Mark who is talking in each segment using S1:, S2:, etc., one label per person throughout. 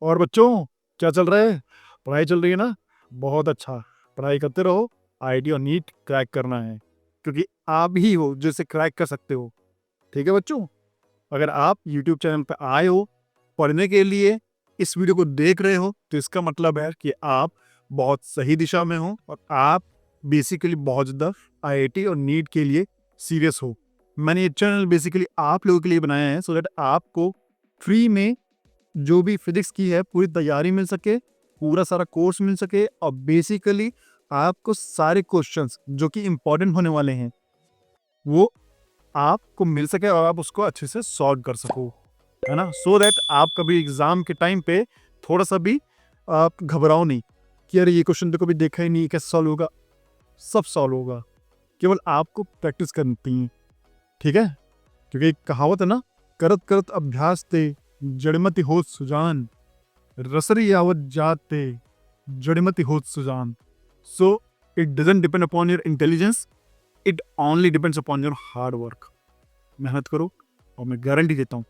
S1: और बच्चों, क्या चल रहा है? पढ़ाई चल रही है ना? बहुत अच्छा। पढ़ाई करते रहो। आईआईटी और नीट क्रैक करना है, क्योंकि आप ही हो जो इसे क्रैक कर सकते हो। ठीक है बच्चों? अगर आप यूट्यूब चैनल पे आए हो पढ़ने के लिए, इस वीडियो को देख रहे हो, तो इसका मतलब है कि आप बहुत सही दिशा में हो और आप बेसिकली बहुत ज़्यादा आईआईटी और नीट के लिए सीरियस हो। मैंने ये चैनल बेसिकली आप लोगों के लिए बनाया है, सो दैट आपको फ्री में जो भी फिजिक्स की है पूरी तैयारी मिल सके, पूरा सारा कोर्स मिल सके, और बेसिकली आपको सारे क्वेश्चंस जो कि इंपॉर्टेंट होने वाले हैं वो आपको मिल सके और आप उसको अच्छे से सॉल्व कर सको, है ना? सो दैट आप कभी एग्जाम के टाइम पे थोड़ा सा भी आप घबराओ नहीं कि अरे ये क्वेश्चन तो कभी देखा ही नहीं, कैसे सॉल्व होगा। सब सॉल्व होगा, केवल आपको प्रैक्टिस करनी है। ठीक है? क्योंकि एक कहावत है ना, करत करत अभ्यास ते जड़मति होत सुजान, रसरी यावत जात ते जड़मति होत सुजान। So it doesn't depend upon your intelligence, it only depends upon your hard work. मेहनत करो और मैं गारंटी देता हूँ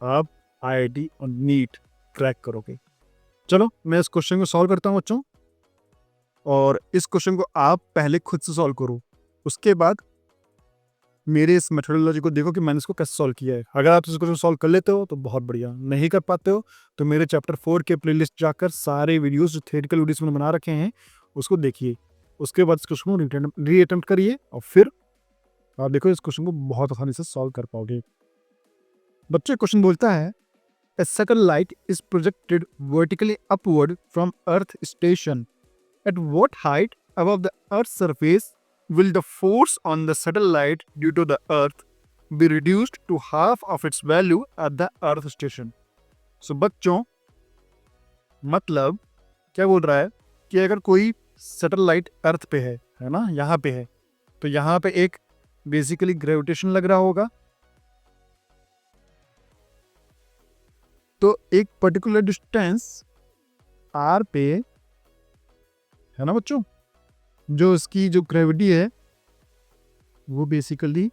S1: आप आईआईटी और नीट क्रैक करोगे। चलो मैं इस क्वेश्चन को सॉल्व करता हूँ बच्चों, और इस क्वेश्चन को आप पहले खुद से सॉल्व करो, उसके बाद मेरे इस मेथोडोलॉजी को देखो कि मैंने इसको कैसे सॉल्व किया है। अगर आप इसको सॉल्व कर लेते हो तो बहुत बढ़िया, नहीं कर पाते हो तो मेरे चैप्टर 4 के प्लेलिस्ट जाकर सारे वीडियोस जो थ्योरेटिकल वीडियोस मैंने बना रखे हैं उसको देखिए। उसके बाद इस क्वेश्चन को रीअटेम्प्ट करिए और फिर आप देखो इस क्वेश्चन को बहुत आसानी से सॉल्व कर पाओगे। बच्चे, क्वेश्चन बोलता है A satellite is projected vertically upward from Earth station. At what height above the Earth's surface will the force on the satellite due to the Earth be reduced to half of its value at the Earth station? So बच्चों, मतलब क्या बोल रहा है कि अगर कोई satellite अर्थ पे है ना, यहाँ पे है, तो यहाँ पे एक बेसिकली ग्रेविटेशन लग रहा होगा, तो एक पर्टिकुलर डिस्टेंस आर पे, है ना बच्चों, जो इसकी जो ग्रेविटी है वो बेसिकली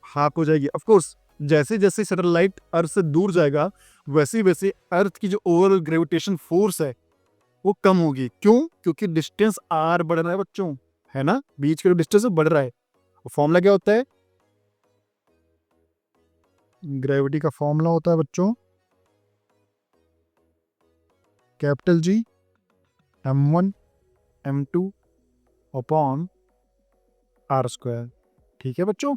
S1: हाफ हो जाएगी। ऑफ कोर्स जैसे जैसे सैटेलाइट अर्थ से दूर जाएगा वैसे वैसे अर्थ की जो ओवरऑल ग्रेविटेशन फोर्स है वो कम होगी। क्यों? क्योंकि डिस्टेंस आर बढ़ रहा है बच्चों, है ना, बीच का जो डिस्टेंस बढ़ रहा है। फॉर्मूला क्या होता है? ग्रेविटी का फॉर्मूला होता है बच्चों capital G m1 m2 upon R square. ठीक है बच्चों,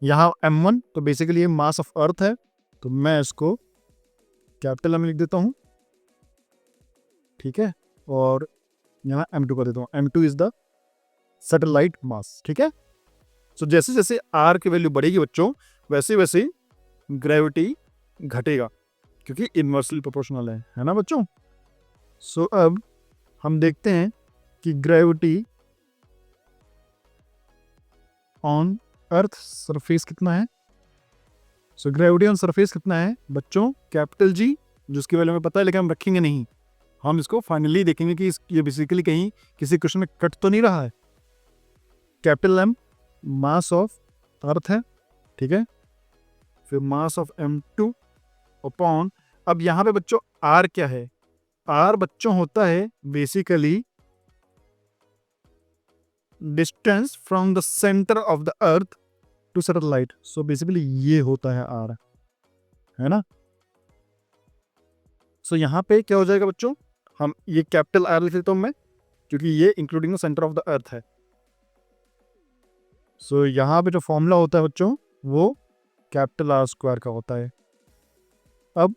S1: यहाँ m1 तो बेसिकली ये मास ऑफ अर्थ है, तो मैं इसको कैपिटल में लिख देता हूँ। ठीक है, और यहाँ m2 कर देता हूँ। m2 इज द सैटेलाइट मास। ठीक है, सो जैसे जैसे r की वैल्यू बढ़ेगी बच्चों वैसे वैसे ग्रेविटी घटेगा, क्योंकि इनवर्सली प्रोपोर्शनल है ना बच्चों। सो अब हम देखते हैं कि ग्रेविटी ऑन अर्थ सरफेस कितना है। सो ग्रेविटी ऑन सरफेस कितना है बच्चों? कैपिटल जी, जिसकी वैल्यू हमें पता है लेकिन हम रखेंगे नहीं, हम इसको फाइनली देखेंगे कि ये बेसिकली कहीं किसी क्वेश्चन में कट तो नहीं रहा है। Capital M mass of earth है, ठीक है, फिर मास ऑफ m2 अपॉन, अब यहाँ पे बच्चों आर क्या है? आर बच्चों होता है basically distance from the centre of the earth to satellite. So basically ये होता है आर, है ना। सो यहाँ पे क्या हो जाएगा बच्चों, हम ये कैपिटल आर लिख देता हूं मैं, क्योंकि ये including the centre of the अर्थ है। सो यहाँ पे जो फॉर्मूला होता है बच्चों वो कैपिटल आर स्क्वायर का होता है। अब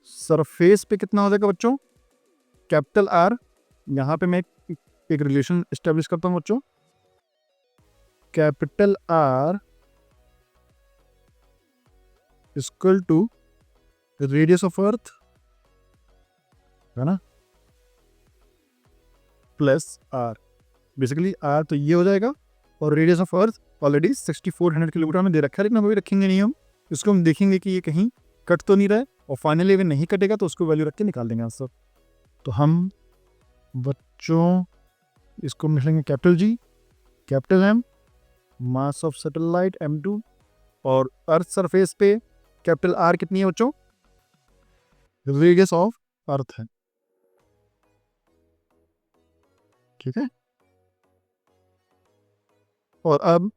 S1: सरफेस पे कितना हो जाएगा बच्चों? कैपिटल आर, यहाँ पे मैं एक रिलेशन एस्टेब्लिश करता हूँ बच्चों, capital R equal to radius of earth, है ना, प्लस आर। बेसिकली आर तो ये हो जाएगा, और radius of earth already 6400 kilometre में दे रखा है, लेकिन हम अभी रखेंगे नहीं, हम इसको हम देखेंगे कि ये कहीं कट तो नहीं रहा है, और फाइनली अगर नहीं कटेगा तो उसको वैल्यू रख के निकाल देंगे आंसर। तो हम बच्चों इसको लिखेंगे capital G, capital M, mass of satellite m2, और अर्थ सरफेस पे कैपिटल आर कितनी है बच्चों? रेडियस ऑफ अर्थ है, ठीक है। और अब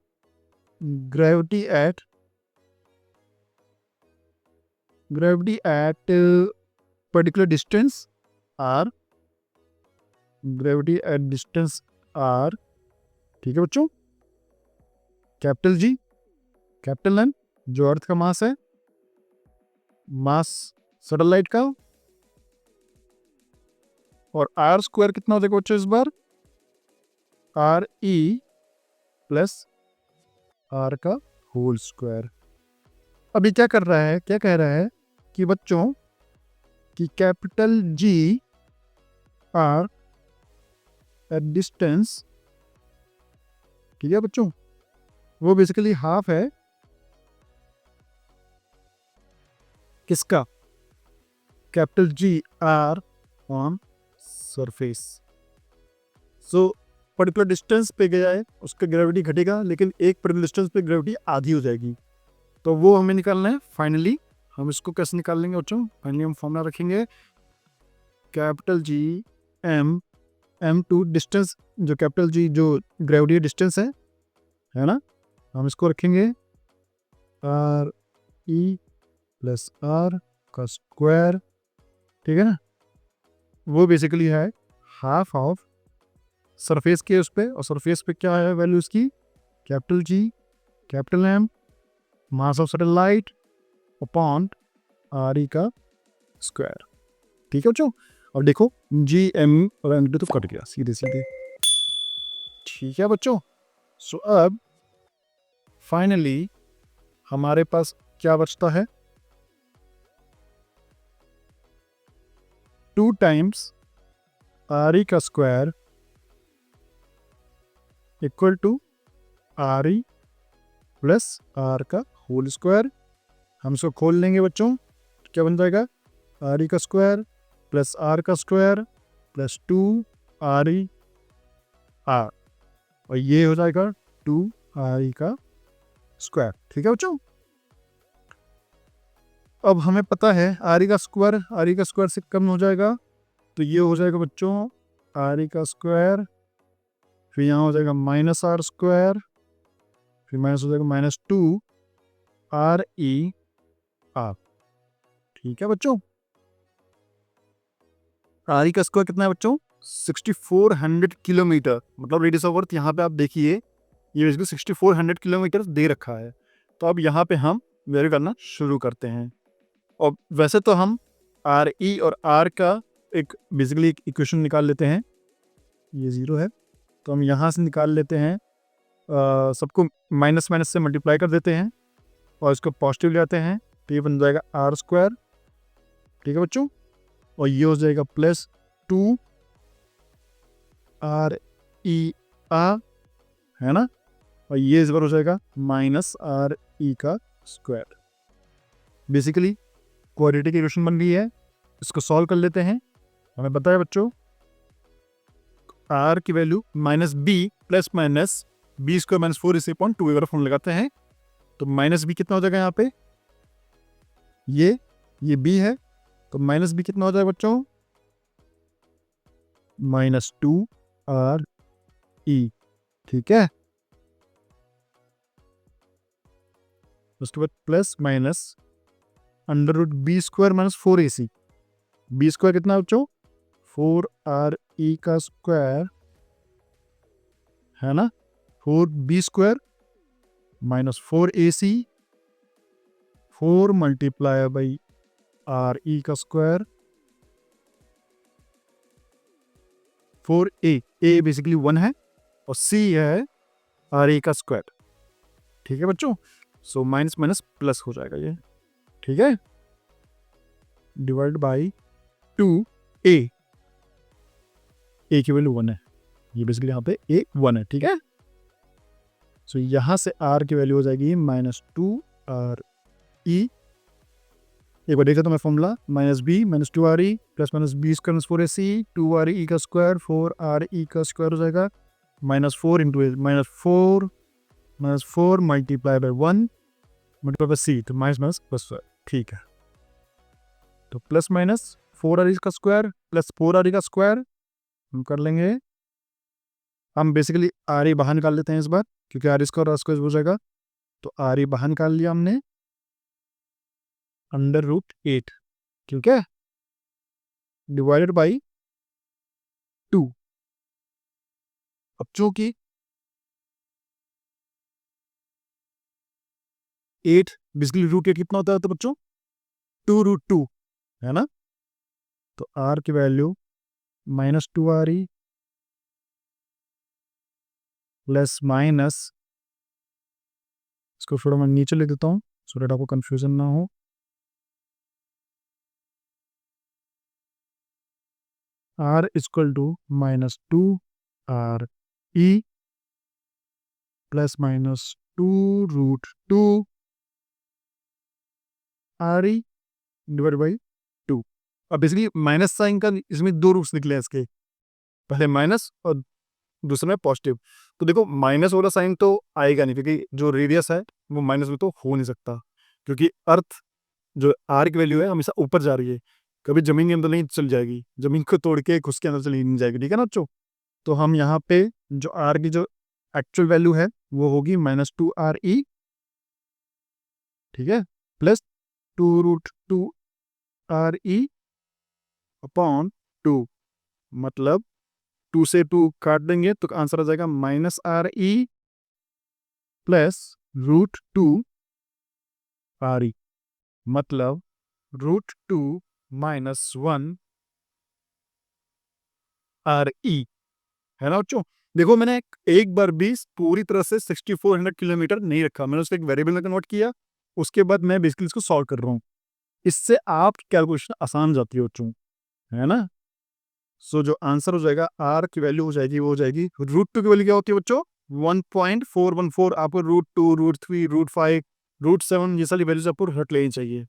S1: gravity at particular distance R, gravity at distance R, ठीक है बच्चों। कैपिटल जी, कैपिटल एन जो अर्थ का मास है, मास सैटेलाइट का, और आर स्क्वायर कितना हो जाएगा बच्चों इस बार, आर ई प्लस आर का होल स्क्वायर। अभी क्या कर रहा है, क्या कह रहा है कि बच्चों कि capital G R at distance, ठीक है बच्चों, वो बेसिकली हाफ है किसका, capital G R on surface. So particular distance पे गया है उसका ग्रेविटी घटेगा, लेकिन एक पर्टिकुलर डिस्टेंस पे ग्रेविटी आधी हो जाएगी। तो वो हमें निकालना है फाइनली। हम इसको कैसे निकाल लेंगे बच्चों, फाइनली हम फॉर्मूला रखेंगे capital G M two distance, जो कैपिटल जी जो ग्रेविटी डिस्टेंस है ना, हम इसको रखेंगे आर ई प्लस आर का स्क्वायर, ठीक है ना। वो बेसिकली है हाफ ऑफ सरफेस के उस पे, और सरफेस पे क्या है वैल्यू उसकी, capital G capital M mass of satellite upon R E का स्क्वायर, ठीक है बच्चों। अब देखो जी एम और एम तो कट गया सीधे सीधे, ठीक है बच्चों। सो अब फाइनली हमारे पास क्या बचता है, 2 टाइम्स आर ई का square equal to R E plus R का होल स्क्वायर। हम इसको खोल लेंगे बच्चों, क्या बन जाएगा, आर ई का स्क्वायर प्लस आर का square plus 2 R E R, और ये हो जाएगा 2 आर ई का स्क्वायर, ठीक है बच्चों। अब हमें पता है आर ई का स्क्वायर से कम हो जाएगा, तो ये हो जाएगा बच्चों आर ई का स्क्वायर, फिर यहाँ हो जाएगा माइनस आर स्क्वायर, फिर माइनस हो जाएगा माइनस 2 आर ई आर, ठीक है बच्चों। आर ई का स्क्वायर कितना है बच्चों, 6400 किलोमीटर, मतलब रेडियस ऑफ अर्थ यहाँ पे आप देखिए ये बेसिकली 6400 किलोमीटर दे रखा है। तो अब यहाँ पे हम वेरी करना शुरू करते हैं। और वैसे तो हम आर ई और आर का एक बेसिकली एक इक्वेशन निकाल लेते हैं, ये 0 है तो हम यहाँ से निकाल लेते हैं, सबको माइनस माइनस से मल्टीप्लाई कर देते हैं और इसको पॉजिटिव ले आते हैं, तो ये बन जाएगा आर स्क्वायर, ठीक है बच्चों। और ये हो जाएगा प्लस 2 आर ई आर, है ना, और ये इस बार हो जाएगा माइनस आर ई का स्क्वायर। बेसिकली क्वाड्रेटिक इक्वेशन बन गई है, इसको सॉल्व कर लेते हैं। हमें पता है बच्चों आर की value minus B plus minus B square minus 4 इसे पॉइंट 2 वगैरह फॉर्म लगाते हैं, तो माइनस बी कितना हो जाएगा यहाँ पे, ये बी है, तो माइनस बी कितना हो जाएगा बच्चों, माइनस 2 आर ई, ठीक है। उसके बाद plus minus under root B square minus 4 A C, B square कितना बच्चों 4 आर ई का स्क्वायर, है ना, 4 B square minus 4 A C, 4 multiply by R E का स्क्वायर, 4 ए बेसिकली 1 है और सी है आर ई का स्क्वायर, ठीक है बच्चों। सो माइनस माइनस प्लस हो जाएगा ये, ठीक है, डिवाइड बाई 2 ए की वैल्यू 1 है, ये बेसिकली यहाँ पे ए 1 है, ठीक है। सो यहाँ से आर की वैल्यू हो जाएगी माइनस 2 आर ई, एक बार देखा तो मैं formula minus B minus 2 R E plus minus B square minus 4 A C, 2 R E का स्क्वायर 4 आर ई का स्क्वायर हो जाएगा minus 4 into minus 4 multiply by 1 multiply by C, तो माइनस माइनस प्लस, ठीक है। तो प्लस माइनस 4r का square plus 4r का स्क्वायर हम कर लेंगे। हम बेसिकली आर ई बाहर निकाल लेते हैं इस बार, क्योंकि आर स्क्वायर और स्क्वायर हो जाएगा। तो आर ई बाहर निकाल लिया हमने, √8, ठीक है, डिवाइडेड बाई 2। अब चूंकि 8 बेसिकली √8 कितना होता है तो बच्चों 2√2 है ना। तो आर की वैल्यू -2re प्लस माइनस, इसको थोड़ा मैं नीचे लिख देता हूँ सो दैट आपको कंफ्यूजन ना हो। r equal to -2re plus minus 2√2 re divide by 2। अब बेसिकली माइनस साइन का इसमें दो रूट्स निकले हैं इसके, पहले माइनस और दूसरे में पॉजिटिव। तो देखो माइनस वाला साइन तो आएगा नहीं, क्योंकि जो रेडियस है वो माइनस में तो हो नहीं सकता, क्योंकि अर्थ जो आर की वैल्यू है हमेशा ऊपर जा रही है, कभी जमीन के अंदर नहीं चल जाएगी, जमीन को तोड़ के उसके अंदर चली नहीं जाएगी, ठीक है ना बच्चों। तो हम यहाँ पे जो आर की जो एक्चुअल वैल्यू है वो होगी -2re, ठीक है, प्लस 2√2re अपॉन 2, मतलब 2 से 2 काट देंगे तो आंसर आ जाएगा -re प्लस √2re, मतलब √2 - 1re, है ना बच्चों। देखो मैंने एक बार भी पूरी तरह से 6400 किलोमीटर नहीं रखा, मैंने उसको एक वेरिएबल में कन्वर्ट किया, उसके बाद मैं बेसिकली इसको सॉल्व कर रहा हूँ। इससे आप कैलकुलेशन आसान जाती है बच्चों, है ना। सो जो आंसर हो जाएगा आर की वैल्यू हो जाएगी, वो हो जाएगी √2 की वैल्यू क्या होती है बच्चों 1.414। आपको √2 √3 √5 √7 ये सारी वैल्यूज आपको रट लेनी चाहिए।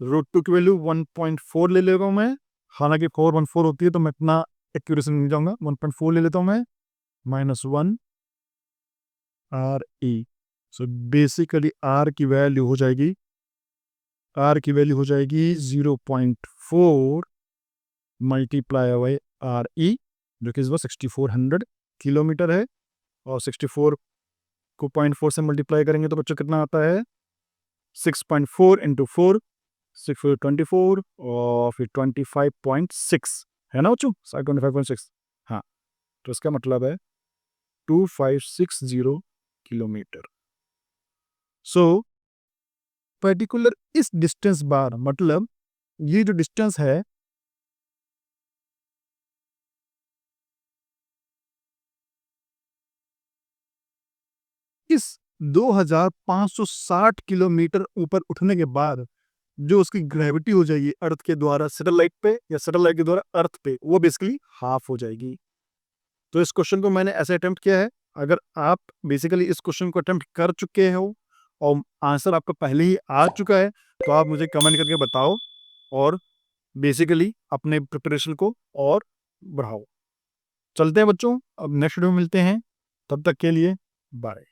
S1: √2 की वैल्यू 1.4 ले लेगा मैं, हालांकि 414 होती है तो मैं इतना एक्यूरेसी नहीं जाऊंगा, 1.4 ले लेता हूँ मैं, -1 re। सो बेसिकली आर की वैल्यू हो जाएगी 0.4 मल्टीप्लाई बाई re, जो कि इस बार 6400 किलोमीटर है, और 64 को 0.4 से मल्टीप्लाई करेंगे तो बच्चों कितना आता है 6.4 इंटू 4 6 24 और फिर 25.6, है ना बच्चों 25.6। हाँ, तो इसका मतलब है 2560 किलोमीटर। सो पर्टिकुलर इस डिस्टेंस बार, मतलब ये जो डिस्टेंस है इस 2560 किलोमीटर ऊपर उठने के बाद जो उसकी ग्रेविटी हो जाएगी अर्थ के द्वारा सैटेलाइट पे या सैटेलाइट के द्वारा अर्थ पे, वो बेसिकली हाफ हो जाएगी। तो इस क्वेश्चन को मैंने ऐसे अटेम्प्ट किया है। अगर आप बेसिकली इस क्वेश्चन को अटेम्प्ट कर चुके हो और आंसर आपका पहले ही आ चुका है तो आप मुझे कमेंट करके बताओ और बेसिकली अपने प्रिपरेशन को और बढ़ाओ। चलते हैं बच्चों, अब नेक्स्ट वीडियो में मिलते हैं, तब तक के लिए बाय।